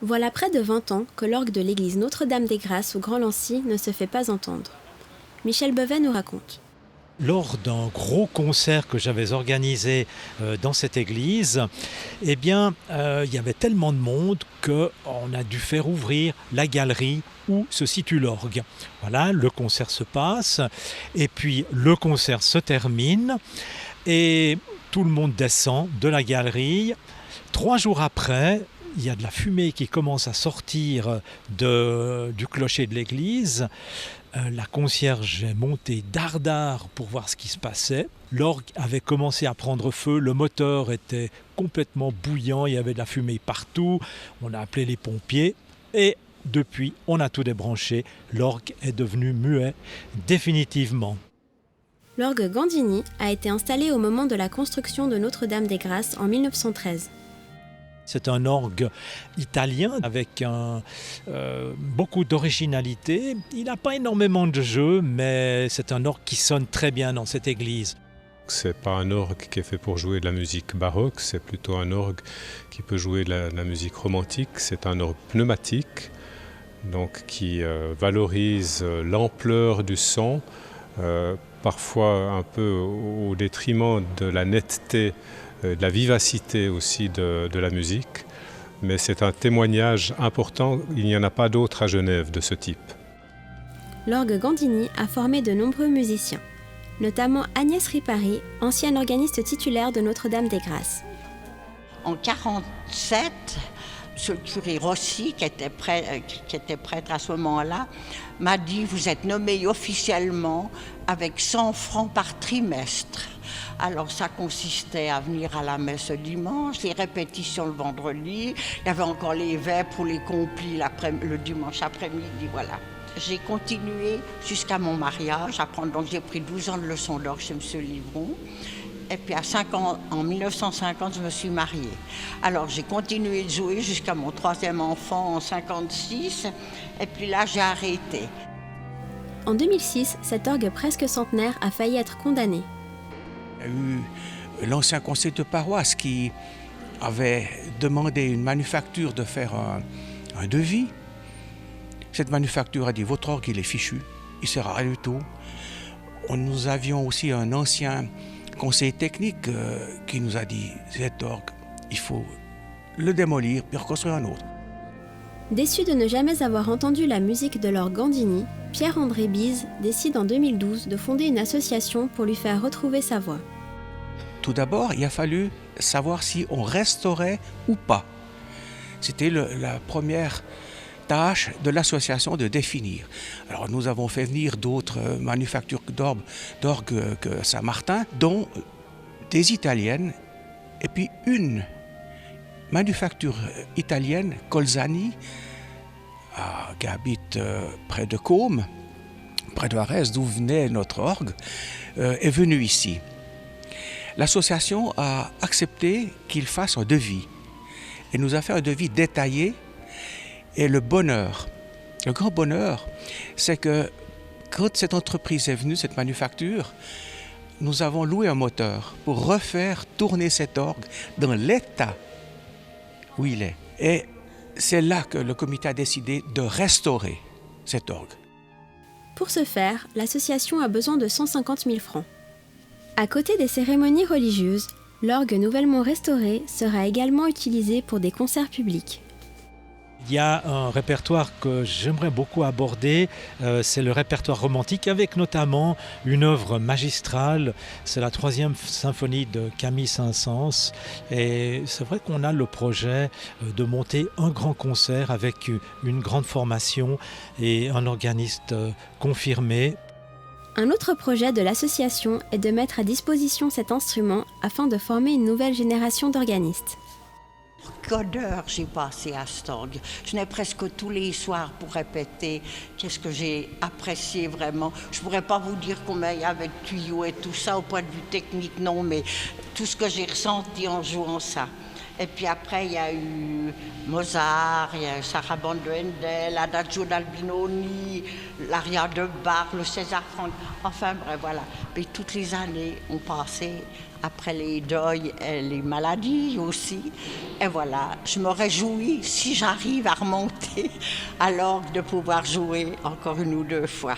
Voilà près de 20 ans que l'orgue de l'église Notre-Dame-des-Grâces au Grand-Lancy ne se fait pas entendre. Michel Bevet nous raconte. Lors d'un gros concert que j'avais organisé dans cette église, il y avait tellement de monde qu'on a dû faire ouvrir la galerie où se situe l'orgue. Voilà, le concert se passe et puis le concert se termine et tout le monde descend de la galerie. 3 jours après, il y a de la fumée qui commence à sortir du clocher de l'église. La concierge est montée dardard pour voir ce qui se passait. L'orgue avait commencé à prendre feu, le moteur était complètement bouillant, il y avait de la fumée partout. On a appelé les pompiers et depuis, on a tout débranché. L'orgue est devenu muet définitivement. L'orgue Gandini a été installé au moment de la construction de Notre-Dame-des-Grâces en 1913. C'est un orgue italien avec beaucoup d'originalité. Il n'a pas énormément de jeux, mais c'est un orgue qui sonne très bien dans cette église. C'est pas un orgue qui est fait pour jouer de la musique baroque, c'est plutôt un orgue qui peut jouer de la musique romantique. C'est un orgue pneumatique, donc qui valorise l'ampleur du son, parfois un peu au détriment de la netteté, de la vivacité aussi de la musique. Mais c'est un témoignage important, il n'y en a pas d'autre à Genève de ce type. L'orgue Gandini a formé de nombreux musiciens, notamment Agnès Ripari, ancienne organiste titulaire de Notre-Dame-des-Grâces. En 1947, M. le curé Rossi, qui était prêtre à ce moment-là, m'a dit « Vous êtes nommé officiellement avec 100 francs par trimestre ». Alors ça consistait à venir à la messe le dimanche, les répétitions le vendredi, il y avait encore les vêpres ou les complis le dimanche après-midi, voilà. J'ai continué jusqu'à mon mariage, donc j'ai pris 12 ans de leçons d'orgue chez M. Livron. Et puis à 5 ans, en 1950, je me suis mariée. Alors j'ai continué de jouer jusqu'à mon 3e enfant en 1956, et puis là j'ai arrêté. En 2006, cet orgue presque centenaire a failli être condamné. Il y a eu l'ancien conseil de paroisse qui avait demandé à une manufacture de faire un devis. Cette manufacture a dit « Votre orgue, il est fichu, il ne sert à rien du tout ». Nous avions aussi un ancien conseil technique qui nous a dit « Cet orgue, il faut le démolir puis reconstruire un autre ». Déçu de ne jamais avoir entendu la musique de l'orgue Gandini, Pierre-André Bise décide en 2012 de fonder une association pour lui faire retrouver sa voix. Tout d'abord, il a fallu savoir si on restaurait ou pas. C'était la première tâche de l'association de définir. Alors nous avons fait venir d'autres manufactures d'orgue que Saint-Martin, dont des italiennes, et puis une manufacture italienne, Colzani, qui habite près de Côme, près de Varèse, d'où venait notre orgue, est venue ici. L'association a accepté qu'il fasse un devis et nous a fait un devis détaillé. Et le grand bonheur, c'est que quand cette entreprise est venue, cette manufacture, nous avons loué un moteur pour refaire tourner cet orgue dans l'état où il est. Et c'est là que le comité a décidé de restaurer cet orgue. Pour ce faire, l'association a besoin de 150 000 francs. À côté des cérémonies religieuses, l'orgue nouvellement restauré sera également utilisé pour des concerts publics. Il y a un répertoire que j'aimerais beaucoup aborder, c'est le répertoire romantique avec notamment une œuvre magistrale, c'est la 3e symphonie de Camille Saint-Saëns et c'est vrai qu'on a le projet de monter un grand concert avec une grande formation et un organiste confirmé. Un autre projet de l'association est de mettre à disposition cet instrument afin de former une nouvelle génération d'organistes. Que d'heures j'ai passé à cet orgue. Je venais presque tous les soirs pour répéter. Qu'est-ce que j'ai apprécié vraiment. Je ne pourrais pas vous dire combien il y avait de tuyaux et tout ça au point de vue technique, non, mais tout ce que j'ai ressenti en jouant ça. Et puis après, il y a eu Mozart, il y a eu Sarabande de Handel, l'Adagio d'Albinoni, l'Aria de Bach, le César Franck. Enfin bref, voilà. Et toutes les années ont passé après les deuils et les maladies aussi. Et voilà, je me réjouis si j'arrive à remonter à l'orgue de pouvoir jouer encore une ou deux fois.